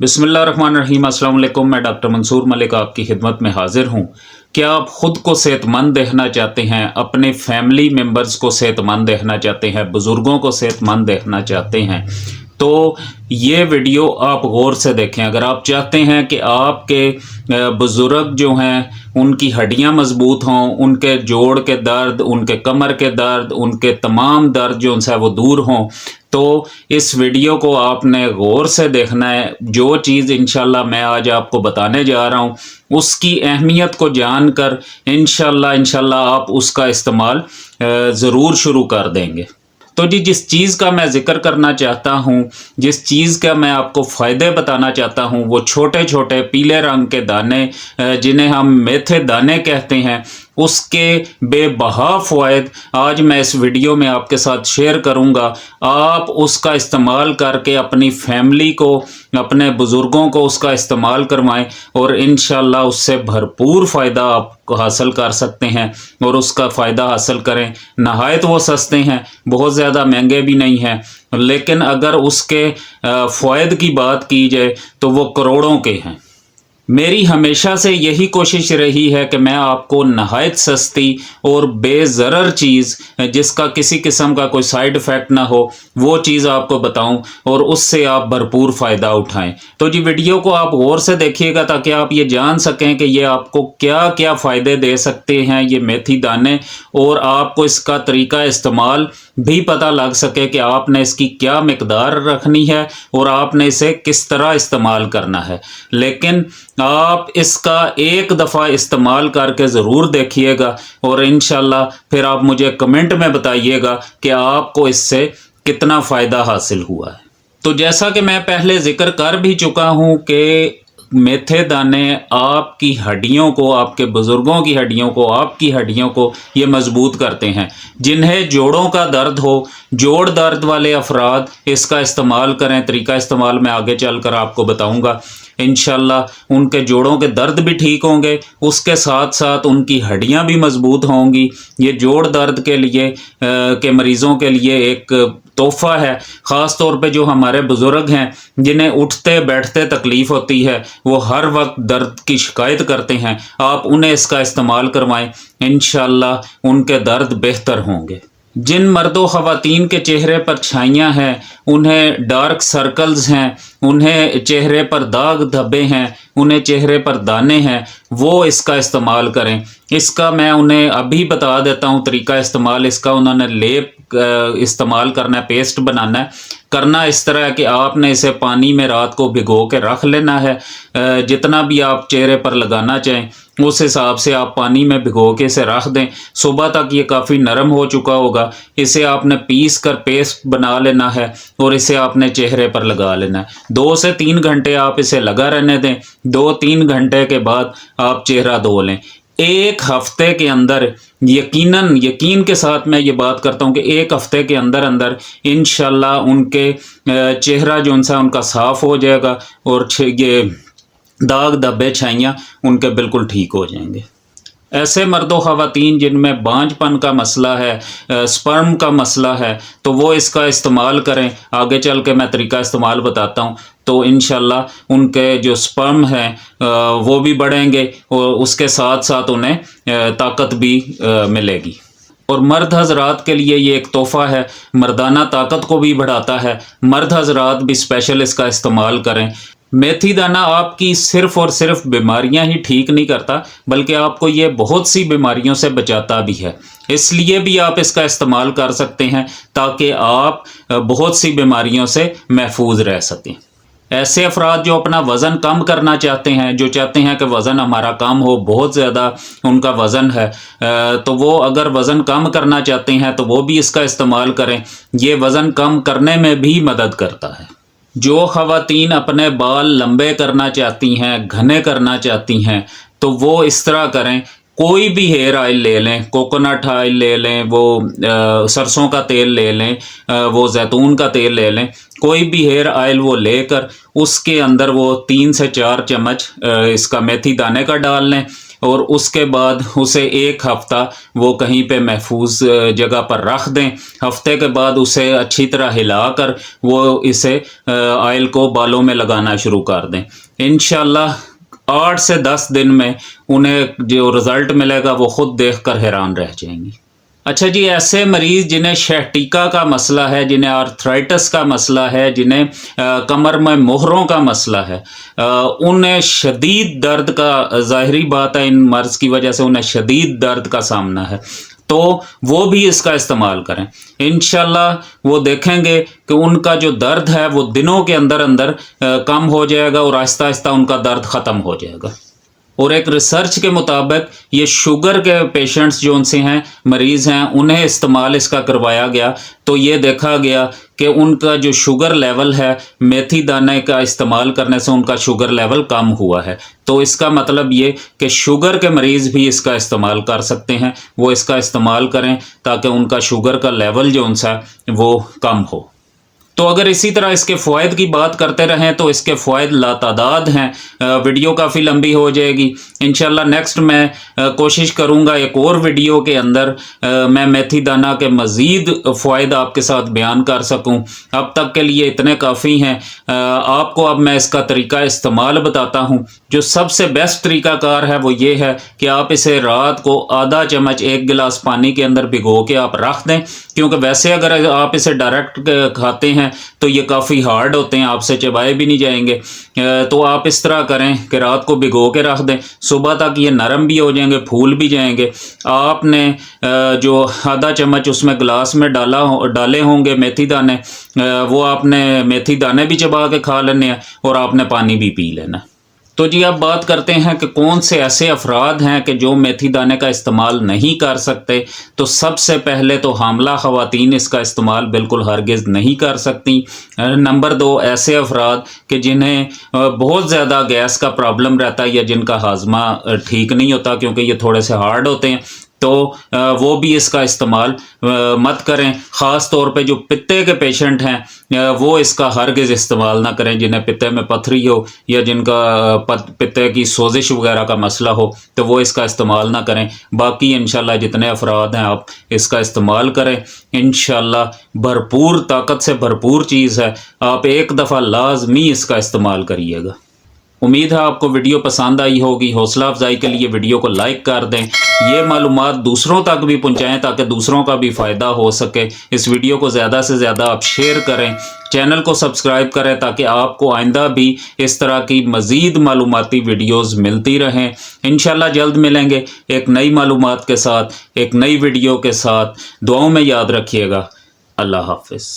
बिस्मिल्लाहिर्रहमानिर्रहीम। अस्सलाम वालेकुम। मैं डॉक्टर मंसूर मलिक आपकी खिदमत में हाजिर हूँ। क्या आप ख़ुद को सेहतमंद देखना चाहते हैं, अपने फैमिली मेम्बर्स को सेहतमंद देखना चाहते हैं, बुज़ुर्गों को सेहतमंद देखना चाहते हैं, तो ये वीडियो आप गौर से देखें। अगर आप चाहते हैं कि आपके बुज़ुर्ग जो हैं उनकी हड्डियां मजबूत हों, उनके जोड़ के दर्द, उनके कमर के दर्द, उनके तमाम दर्द जो उनसे वो दूर हों, तो इस वीडियो को आपने गौर से देखना है। जो चीज़ इंशाल्लाह मैं आज आपको बताने जा रहा हूँ उसकी अहमियत को जानकर इंशाल्लाह आप उसका इस्तेमाल ज़रूर शुरू कर देंगे। तो जी, जिस चीज़ का मैं ज़िक्र करना चाहता हूँ, जिस चीज़ का मैं आपको फ़ायदे बताना चाहता हूँ, वो छोटे छोटे पीले रंग के दाने जिन्हें हम मेथे दाने कहते हैं, उसके बेबहा फ़वाइद आज मैं इस वीडियो में आपके साथ शेयर करूँगा। आप उसका इस्तेमाल करके अपनी फैमिली को, अपने बुज़ुर्गों को उसका इस्तेमाल करवाएं और इंशाल्लाह उससे भरपूर फ़ायदा आप हासिल कर सकते हैं और उसका फ़ायदा हासिल करें। नहायत वो सस्ते हैं, बहुत ज़्यादा महंगे भी नहीं हैं, लेकिन अगर उसके फ़वाइद की बात की जाए तो वो करोड़ों के हैं। मेरी हमेशा से यही कोशिश रही है कि मैं आपको नहायत सस्ती और बेज़रर चीज़, जिसका किसी किस्म का कोई साइड इफ़ेक्ट ना हो, वो चीज़ आपको बताऊं और उससे आप भरपूर फ़ायदा उठाएं। तो जी, वीडियो को आप गौर से देखिएगा ताकि आप ये जान सकें कि ये आपको क्या क्या फ़ायदे दे सकते हैं ये मेथी दाने, और आपको इसका तरीका इस्तेमाल भी पता लग सके कि आपने इसकी क्या मिकदार रखनी है और आपने इसे किस तरह इस्तेमाल करना है। लेकिन आप इसका एक दफ़ा इस्तेमाल करके ज़रूर देखिएगा और इंशाल्लाह फिर आप मुझे कमेंट में बताइएगा कि आपको इससे कितना फ़ायदा हासिल हुआ है। तो जैसा कि मैं पहले ज़िक्र कर भी चुका हूँ कि मेथे दाने आपकी हड्डियों को, आपके बुज़ुर्गों की हड्डियों को, आपकी हड्डियों को ये मजबूत करते हैं। जिन्हें जोड़ों का दर्द हो, जोड़ दर्द वाले अफराद इसका इस्तेमाल करें। तरीका इस्तेमाल मैं आगे चलकर आपको बताऊंगा। इंशाल्लाह उनके जोड़ों के दर्द भी ठीक होंगे, उसके साथ साथ उनकी हड्डियां भी मजबूत होंगी। ये जोड़ दर्द के लिए के मरीज़ों के लिए एक तोहफ़ा है। ख़ास तौर पे जो हमारे बुज़ुर्ग हैं जिन्हें उठते बैठते तकलीफ़ होती है, वो हर वक्त दर्द की शिकायत करते हैं, आप उन्हें इसका इस्तेमाल करवाएं। इंशाल्लाह उनके दर्द बेहतर होंगे। जिन मर्दों ख़वातीन के चेहरे पर छाइयाँ हैं, उन्हें डार्क सर्कल्स हैं, उन्हें चेहरे पर दाग धब्बे हैं, उन्हें चेहरे पर दाने हैं, वो इसका इस्तेमाल करें। इसका मैं उन्हें अभी बता देता हूँ तरीका इस्तेमाल इसका। उन्होंने लेप इस्तेमाल करना है, पेस्ट बनाना है। करना इस तरह है कि आपने इसे पानी में रात को भिगो के रख लेना है। जितना भी आप चेहरे पर लगाना चाहें उस हिसाब से आप पानी में भिगो के इसे रख दें। सुबह तक ये काफ़ी नरम हो चुका होगा। इसे आपने पीस कर पेस्ट बना लेना है और इसे आपने चेहरे पर लगा लेना है। 2 से 3 घंटे आप इसे लगा रहने दें। 2-3 घंटे के बाद आप चेहरा धो लें। 1 हफ्ते के अंदर, यकीन के साथ मैं ये बात करता हूँ कि 1 हफ्ते के अंदर अंदर इंशाल्लाह उनके चेहरा जो उनसा उनका साफ़ हो जाएगा और ये दाग धब्बे छाइयाँ उनके बिल्कुल ठीक हो जाएंगे। ऐसे मर्दों ख़वातीन जिनमें बांझपन का मसला है, स्पर्म का मसला है, तो वो इसका इस्तेमाल करें। आगे चल के मैं तरीका इस्तेमाल बताता हूँ, तो इंशाल्लाह उनके जो स्पर्म हैं वो भी बढ़ेंगे और उसके साथ साथ उन्हें ताकत भी मिलेगी। और मर्द हजरात के लिए ये एक तोहफ़ा है, मर्दाना ताकत को भी बढ़ाता है। मर्द हजरात भी स्पेशल इसका इस्तेमाल करें। मेथी दाना आपकी सिर्फ़ और सिर्फ बीमारियां ही ठीक नहीं करता, बल्कि आपको ये बहुत सी बीमारियों से बचाता भी है। इसलिए भी आप इसका इस्तेमाल कर सकते हैं ताकि आप बहुत सी बीमारियों से महफूज रह सकें। ऐसे अफराद जो अपना वज़न कम करना चाहते हैं, जो चाहते हैं कि वज़न हमारा कम हो, बहुत ज़्यादा उनका वज़न है, तो वो अगर वज़न कम करना चाहते हैं तो वो भी इसका इस्तेमाल करें। ये वज़न कम करने में भी मदद करता है। जो ख़वातीन अपने बाल लंबे करना चाहती हैं, घने करना चाहती हैं, तो वो इस तरह करें। कोई भी हेयर ऑयल ले लें, कोकोनट ऑयल ले लें, वो सरसों का तेल ले लें, वो जैतून का तेल ले लें। कोई भी हेयर ऑयल वो लेकर उसके अंदर वो 3 से 4 चम्मच इसका मेथी दाने का डाल लें। اور اس کے بعد اسے 1 ہفتہ وہ کہیں پہ محفوظ جگہ پر رکھ دیں. ہفتے کے بعد اسے اچھی طرح ہلا کر وہ اسے آئل کو بالوں میں لگانا شروع کر دیں. انشاءاللہ 8 سے 10 دن میں انہیں جو رزلٹ ملے گا وہ خود دیکھ کر حیران رہ جائیں گی. اچھا جی، ایسے مریض جنہیں شہٹیکا کا مسئلہ ہے، جنہیں آرتھرائٹس کا مسئلہ ہے، جنہیں کمر میں مہروں کا مسئلہ ہے، انہیں شدید درد کا، ظاہری بات ہے ان مرض کی وجہ سے انہیں شدید درد کا سامنا ہے، تو وہ بھی اس کا استعمال کریں. انشاءاللہ وہ دیکھیں گے کہ ان کا جو درد ہے وہ دنوں کے اندر اندر کم ہو جائے گا اور آہستہ آہستہ ان کا درد ختم ہو جائے گا. اور ایک ریسرچ کے مطابق یہ شوگر کے پیشنٹس جو ان سے ہیں، مریض ہیں، انہیں استعمال اس کا کروایا گیا تو یہ دیکھا گیا کہ ان کا جو شوگر لیول ہے، میتھی دانے کا استعمال کرنے سے ان کا شوگر لیول کم ہوا ہے. تو اس کا مطلب یہ کہ شوگر کے مریض بھی اس کا استعمال کر سکتے ہیں، وہ اس کا استعمال کریں تاکہ ان کا شوگر کا لیول جو ان سے وہ کم ہو. تو اگر اسی طرح اس کے فوائد کی بات کرتے رہیں تو اس کے فوائد لاتعداد ہیں. ویڈیو کافی لمبی ہو جائے گی. انشاءاللہ نیکسٹ میں کوشش کروں گا ایک اور ویڈیو کے اندر میں میتھی دانہ کے مزید فوائد آپ کے ساتھ بیان کر سکوں. اب تک کے لیے اتنے کافی ہیں. آپ کو اب میں اس کا طریقہ استعمال بتاتا ہوں. جو سب سے بیسٹ طریقہ کار ہے وہ یہ ہے کہ آپ اسے رات کو آدھا چمچ 1 گلاس پانی کے اندر بھگو کے آپ رکھ دیں، کیونکہ ویسے اگر آپ اسے ڈائریکٹ کھاتے ہیں تو یہ کافی ہارڈ ہوتے ہیں، آپ سے چبائے بھی نہیں جائیں گے. تو آپ اس طرح کریں کہ رات کو بھگو کے رکھ دیں، صبح تک یہ نرم بھی ہو جائیں گے، پھول بھی جائیں گے. آپ نے جو آدھا چمچ اس میں گلاس میں ڈالے ہوں گے میتھی دانے، وہ آپ نے میتھی دانے بھی چبا کے کھا لینے ہیں اور آپ نے پانی بھی پی لینا. تو جی اب بات کرتے ہیں کہ کون سے ایسے افراد ہیں کہ جو میتھی دانے کا استعمال نہیں کر سکتے. تو سب سے پہلے تو حاملہ خواتین اس کا استعمال بالکل ہرگز نہیں کر سکتی. نمبر 2 ایسے افراد کہ جنہیں بہت زیادہ گیس کا پرابلم رہتا ہے یا جن کا ہاضمہ ٹھیک نہیں ہوتا کیونکہ یہ تھوڑے سے ہارڈ ہوتے ہیں، تو وہ بھی اس کا استعمال مت کریں. خاص طور پہ جو پتے کے پیشنٹ ہیں وہ اس کا ہرگز استعمال نہ کریں. جنہیں پتے میں پتھری ہو یا جن کا پتے کی سوزش وغیرہ کا مسئلہ ہو تو وہ اس کا استعمال نہ کریں. باقی انشاءاللہ جتنے افراد ہیں آپ اس کا استعمال کریں. انشاءاللہ بھرپور طاقت سے بھرپور چیز ہے، آپ ایک دفعہ لازمی اس کا استعمال کریے گا. امید ہے آپ کو ویڈیو پسند آئی ہوگی. حوصلہ افزائی کے لیے ویڈیو کو لائک کر دیں. یہ معلومات دوسروں تک بھی پہنچائیں تاکہ دوسروں کا بھی فائدہ ہو سکے. اس ویڈیو کو زیادہ سے زیادہ آپ شیئر کریں. چینل کو سبسکرائب کریں تاکہ آپ کو آئندہ بھی اس طرح کی مزید معلوماتی ویڈیوز ملتی رہیں. انشاءاللہ جلد ملیں گے ایک نئی معلومات کے ساتھ، ایک نئی ویڈیو کے ساتھ. دعاؤں میں یاد رکھیے گا. اللہ حافظ.